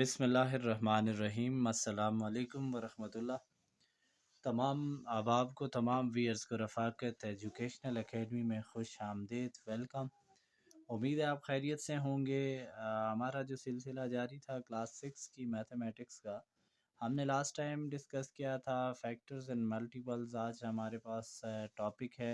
बिस्मिल्लाहिर्रहमानिर्रहीम अस्सलाम वालेकुम वरहमतुल्लाह। तमाम अहबाब को, तमाम व्यूअर्स को रफ़ाकत एजुकेशनल एकेडमी में खुश आमदीद, वेलकम। उम्मीद है आप खैरियत से होंगे। हमारा जो सिलसिला जारी था क्लास 6 की मैथमेटिक्स का, हमने लास्ट टाइम डिस्कस किया था फैक्टर्स एंड मल्टीपल्स। आज हमारे पास टॉपिक है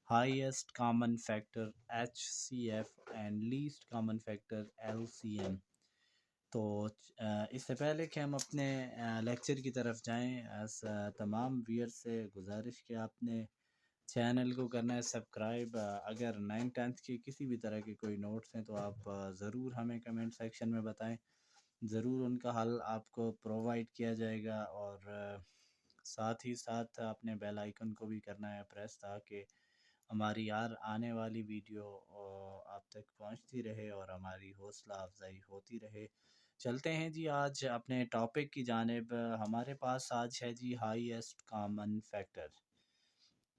highest common factor HCF and least common factor LCM। तो इससे पहले कि हम अपने लेक्चर की तरफ जाएं, तमाम व्यूअर से गुजारिश कि आपने चैनल को करना है सब्सक्राइब। अगर 9th-10th की किसी भी तरह के कोई नोट्स हैं तो आप ज़रूर हमें कमेंट सेक्शन में बताएं, ज़रूर उनका हल आपको प्रोवाइड किया जाएगा। और साथ ही साथ अपने बेल आइकन को भी करना है प्रेस, ताकि हमारी यार आने वाली वीडियो आप तक पहुंचती रहे और हमारी हौसला अफजाई होती रहे। चलते हैं जी आज अपने टॉपिक की जानिब। हमारे पास आज है जी हाईएस्ट कॉमन फैक्टर।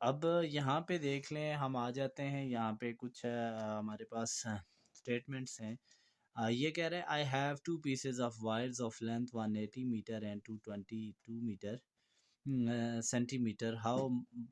अब यहाँ पे देख लें, हम आ जाते हैं यहाँ पे कुछ हमारे पास स्टेटमेंट्स हैं। ये कह रहे हैं I have two pieces of wires of length 180 metre and 222 metre centimeter. How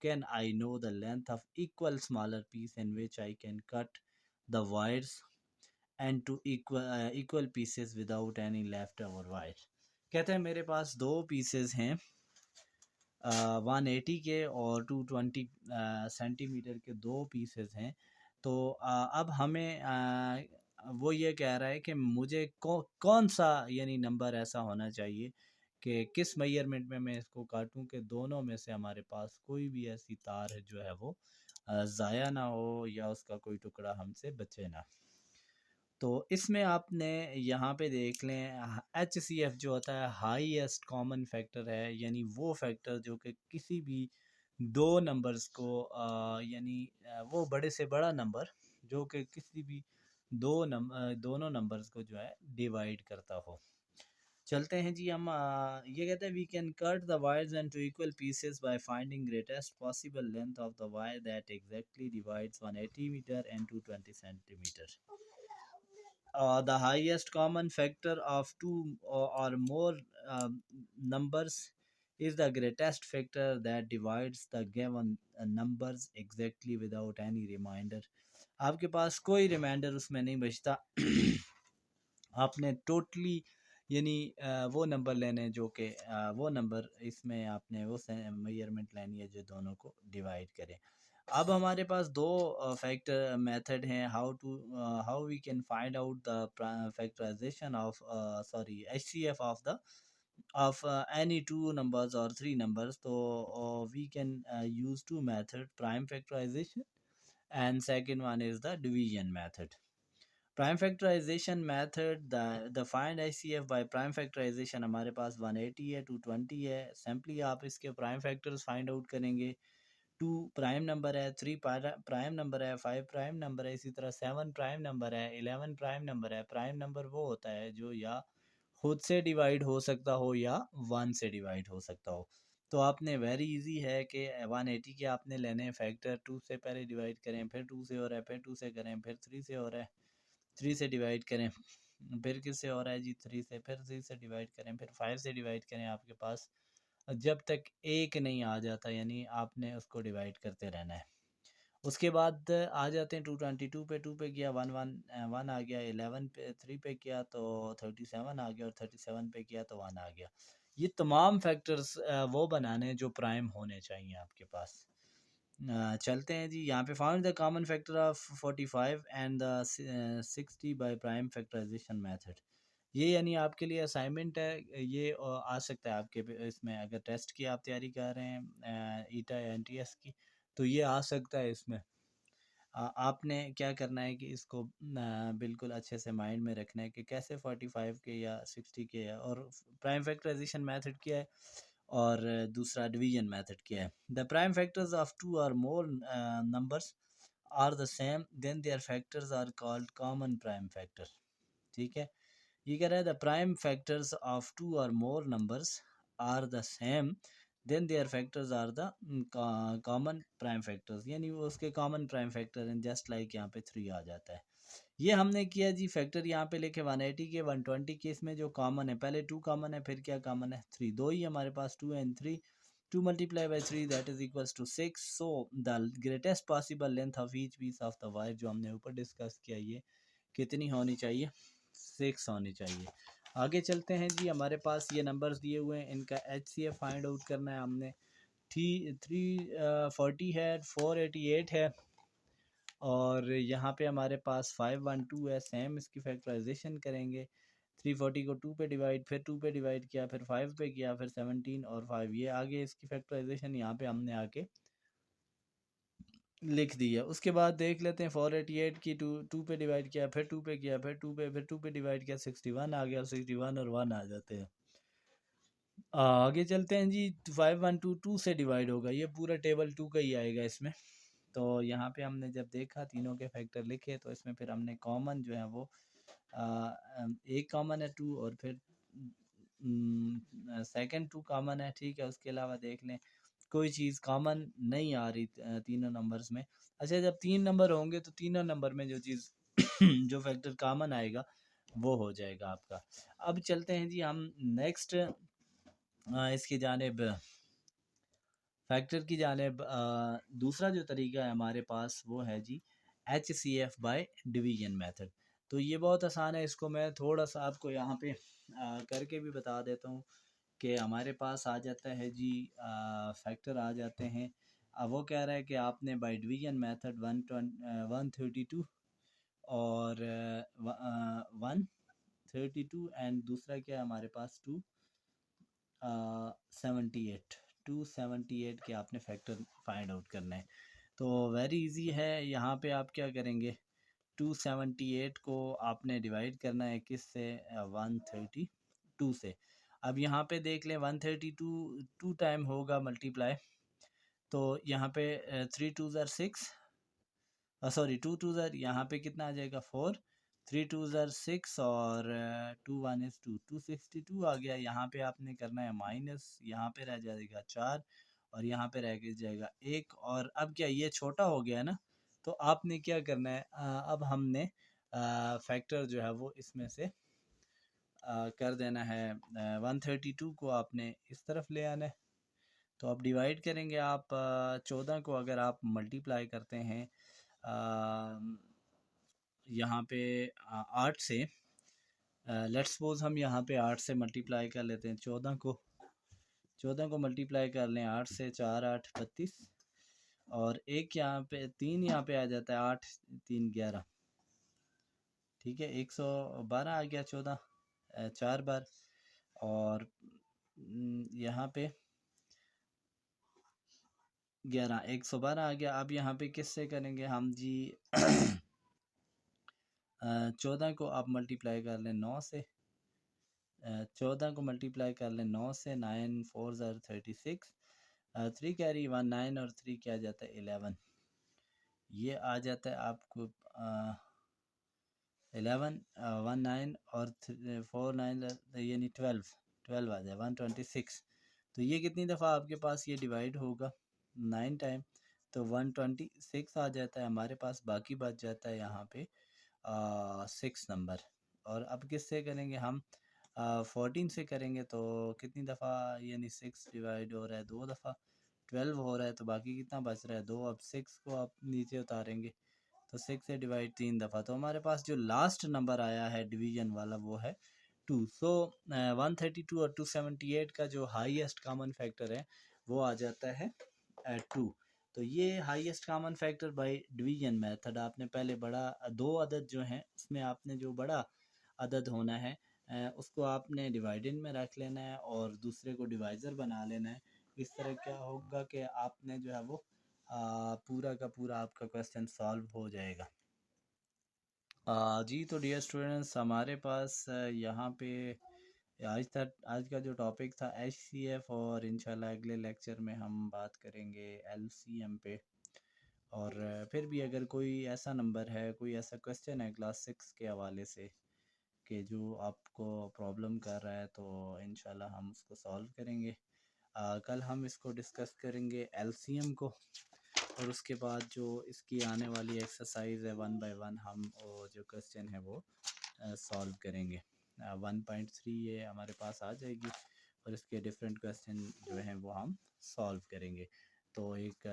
can I know the length of equal smaller piece in which I can cut the wires and to equal pieces without any leftover wire? कहते हैं मेरे पास दो pieces हैं 180 के और 220 centimetre के दो pieces हैं। तो अब हमें वो ये कह रहा है कि मुझे कौन सा यानी नंबर ऐसा होना चाहिए कि किस मेजरमेंट में मैं इसको काटूं कि दोनों में से हमारे पास कोई भी ऐसी तार है जो है वो ज़ाया ना हो या उसका कोई टुकड़ा हमसे बचे ना। तो इसमें आपने यहाँ पे देख लें HCF जो होता है हाईएस्ट कॉमन फैक्टर है, यानी वो फैक्टर जो कि किसी भी दो नंबर्स को यानी वो बड़े से बड़ा नंबर जो कि किसी भी दोनों नंबर्स को जो है डिवाइड करता हो। चलते हैं जी हम ये कहते हैं we can cut the wires into equal pieces by finding greatest possible length of the wire that exactly divides 180 metre and 220 centimetre. The highest common factor of two or more numbers is the greatest factor that divides the given numbers exactly without any remainder. आपके पास कोई reminder उसमें नहीं बचता। आपने totally यानी वो number लेने जो कि वो नंबर इसमें आपने वो मेजरमेंट लेनी है जो दोनों को डिवाइड करे। अब हमारे पास दो फैक्टर मेथड हैं how we can find out the factorisation of HCF of the of any two numbers or three numbers. So we can use two method, prime factorization and second one is the division method. Prime factorization method, the find HCF by prime factorization हमारे पास 180 है 220 है। Simply आप इसके prime factors find out करेंगे। 2 prime number है, 3 prime number है, 5 prime number है, इसी तरह 7 प्राइम नंबर है, 11 प्राइम नंबर है। प्राइम नंबर वो होता है जो या खुद से डिवाइड हो सकता हो या 1 से डिवाइड हो सकता हो। तो आपने वेरी इजी है कि 180 के आपने लेने हैं फैक्टर, 2 से पहले डिवाइड करें, फिर 2 से हो रहा है, फिर 2 से करें, फिर 3 से हो रहा है, 3 से डिवाइड करें, फिर किससे हो रहा है जी 3 से, फिर 3 से डिवाइड करें, फिर 5 से डिवाइड करें। आपके पास जब तक एक नहीं आ जाता यानी आपने उसको डिवाइड करते रहना है। उसके बाद आ जाते हैं 222 पे, 2 पे किया 1 आ गया, 11 पे 3 पे किया तो 37 आ गया, और 37 पे किया तो 1 आ गया। ये तमाम फैक्टर्स वो बनाने जो प्राइम होने चाहिए आपके पास। चलते हैं जी यहाँ पे found the common factor of 45 and the 60 by prime factorisation method. ये यानी आपके लिए असाइनमेंट है, ये आ सकता है आपके इसमें अगर टेस्ट की आप तैयारी कर रहे हैं ईटा या NTS की, तो ये आ सकता है इसमें। आपने क्या करना है कि इसको बिल्कुल अच्छे से माइंड में रखना है कि कैसे 45 के या 60 के है, और प्राइम फैक्टराइजेशन मेथड क्या है और दूसरा डिवीजन मेथड क्या है। The prime factors of two or more numbers are the same then their factors are called common prime factor. ठीक है, ये कह रहा है the prime factors of two or more numbers are the same then their factors are the common prime factors, यानी वो उसके common prime factor हैं। जस्ट लाइक यहाँ पे 3 आ जाता है। ये हमने किया जी फैक्टर यहाँ पे लेके 180 के 120 के, इसमें जो कॉमन है, पहले 2 कॉमन है, फिर क्या कॉमन है 3, दो ही हमारे पास 2 and 3, 2 multiply by 3 that is equals to 6। So the greatest possible length of each piece of the wire जो हमने ऊपर डिस्कस किया, ये कितनी होनी चाहिए, 6 होनी चाहिए। आगे चलते हैं जी, हमारे पास ये नंबर्स दिए हुए हैं, इनका HCF फाइंड आउट करना है हमने। 340 है, 488 है, और यहाँ पे हमारे पास 512 है, सेम इसकी फैक्टराइजेशन करेंगे। 340 को 2 पे डिवाइड, फिर 2 पे डिवाइड किया, फिर 5 पे किया, फिर 17 और 5, ये आगे इसकी फैक्टराइजेशन यहाँ पे हमने आके लिख दिया। उसके बाद देख लेते हैं 488 की 2 पे डिवाइड किया, फिर 2 पे किया, फिर 2 पे डिवाइड किया, 61 आ गया, 61 और 1 आ जाते हैं। आगे चलते हैं जी, 512 2 से डिवाइड होगा, ये पूरा टेबल 2 का ही आएगा इसमें। तो यहाँ पे हमने जब देखा तीनों के फैक्टर लिखे, तो इसमें फिर हमने कॉमन जो है वो एक कॉमन है 2, और फिर सेकंड 2 कॉमन है, ठीक है। उसके अलावा देख लें कोई चीज़ कॉमन नहीं आ रही तीनों नंबर्स में। अच्छा, जब 3 नंबर होंगे तो तीनों नंबर में जो चीज़ जो फैक्टर कॉमन आएगा वो हो जाएगा आपका। अब चलते हैं जी हम नेक्स्ट इसकी जानिब, फैक्टर की जानिब। दूसरा जो तरीका है हमारे पास वो है जी HCF बाय डिवीजन मेथड। तो ये बहुत आसान है, इसको मैं थोड़ा सा आपको यहाँ पे करके भी बता देता हूँ कि हमारे पास आ जाता है जी, फैक्टर आ जाते हैं। अब वो कह रहा है कि आपने बाय डिवीजन मेथड 132 और 132 एंड दूसरा क्या है हमारे पास 278, 278 के आपने फैक्टर फाइंड आउट करना है। तो वेरी इजी है, यहाँ पे आप क्या करेंगे, 278 को आपने डिवाइड करना है किस से, 132 से। अब यहाँ पे देख लें 132 2 टाइम होगा मल्टीप्लाई, तो यहाँ पे 3 2 ज़र 6, सॉरी 2 2 ज़र यहाँ पे कितना आ जाएगा 4, 3 2 ज़र 6 और 2 1 इज़ 2, 262 आ गया। यहाँ पे आपने करना है माइनस, यहाँ पे रह जाएगा 4 और यहाँ पे रह जाएगा 1। और अब क्या ये छोटा हो गया है ना, तो आपने क्या करना है, अब हमने फैक्टर जो है वो इसमें से कर देना है, 132 को आपने इस तरफ ले आना है। तो आप डिवाइड करेंगे, आप 14 को अगर आप मल्टीप्लाई करते हैं यहाँ पे 8 से, लेट्स सपोज हम यहाँ पे 8 से मल्टीप्लाई कर लेते हैं 14 को मल्टीप्लाई कर लें 8 से, 4 8 32, और एक यहाँ पे 3 यहाँ पे आ जाता है, 8 3 11, ठीक है, 112 आ गया 14 4 बार, और यहाँ पे 11 112 आ गया। अब यहाँ पे किससे करेंगे हम जी 14 को आप मल्टीप्लाई कर लें 9 से, 14 को मल्टीप्लाई कर लें 9 से, 9 4 ज़र 36, 3 कैरी 1 9 और 3 क्या आ जाता है 11, ये आ जाता है आपको 11 1 9 और 4 9 यानी 12 12 आ जाए 126। तो ये कितनी दफ़ा आपके पास ये डिवाइड होगा 9 टाइम, तो 126 आ जाता है हमारे पास। बाकी बच जाता है यहाँ पे 6 नंबर। और अब किससे करेंगे हम, 14 से करेंगे, तो कितनी दफ़ा यानी 6 डिवाइड हो रहा है 2 दफ़ा, 12 हो रहा है, तो बाकी कितना बच रहा है 2। अब 6 को आप नीचे उतारेंगे तो 6 से डिवाइड 3 दफ़ा, तो हमारे पास जो लास्ट नंबर आया है डिवीजन वाला वो है 2। सो 132 और 278 का जो हाईएस्ट कॉमन फैक्टर है वो आ जाता है 2। तो ये highest common factor by division method, आपने पहले बड़ा दो अदद जो हैं उसमें आपने जो बड़ा अदद होना है उसको आपने डिवाइडेंड में रख लेना है और दूसरे को डिवाइज़र बना लेना है। इस तरह क्या होगा कि आपने जो है वो पूरा का पूरा आपका क्वेश्चन सॉल्व हो जाएगा। जी तो डियर स्टूडेंट्स, हमारे पास यहाँ पे आज का जो टॉपिक था HCF, और इंशाल्लाह अगले लेक्चर में हम बात करेंगे LCM पे। और फिर भी अगर कोई ऐसा नंबर है, कोई ऐसा क्वेश्चन है क्लास 6 के हवाले से कि जो आपको प्रॉब्लम कर रहा है, तो इंशाल्लाह हम उसको सॉल्व करेंगे। कल हम इसको डिस्कस करेंगे LCM को। और उसके बाद जो इसकी आने वाली एक्सरसाइज है 1 बाय 1 हम वो जो क्वेश्चन है वो सॉल्व करेंगे। 1.3 ये हमारे पास आ जाएगी और इसके डिफरेंट क्वेश्चन जो हैं वो हम सॉल्व करेंगे। तो एक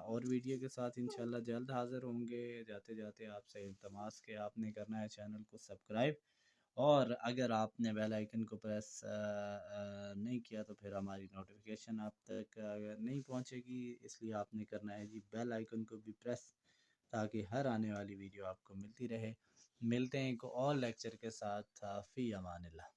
और वीडियो के साथ इंशाल्लाह जल्द हाज़िर होंगे। जाते जाते आपसे इल्तमास कि आपने करना है चैनल को सब्सक्राइब, और अगर आपने बेल आइकन को प्रेस नहीं किया तो फिर हमारी नोटिफिकेशन आप तक नहीं पहुंचेगी, इसलिए आपने करना है जी बेल आइकन को भी प्रेस, ताकि हर आने वाली वीडियो आपको मिलती रहे। मिलते हैं एक और लेक्चर के साथ। फ़ी अमानिल्लाह।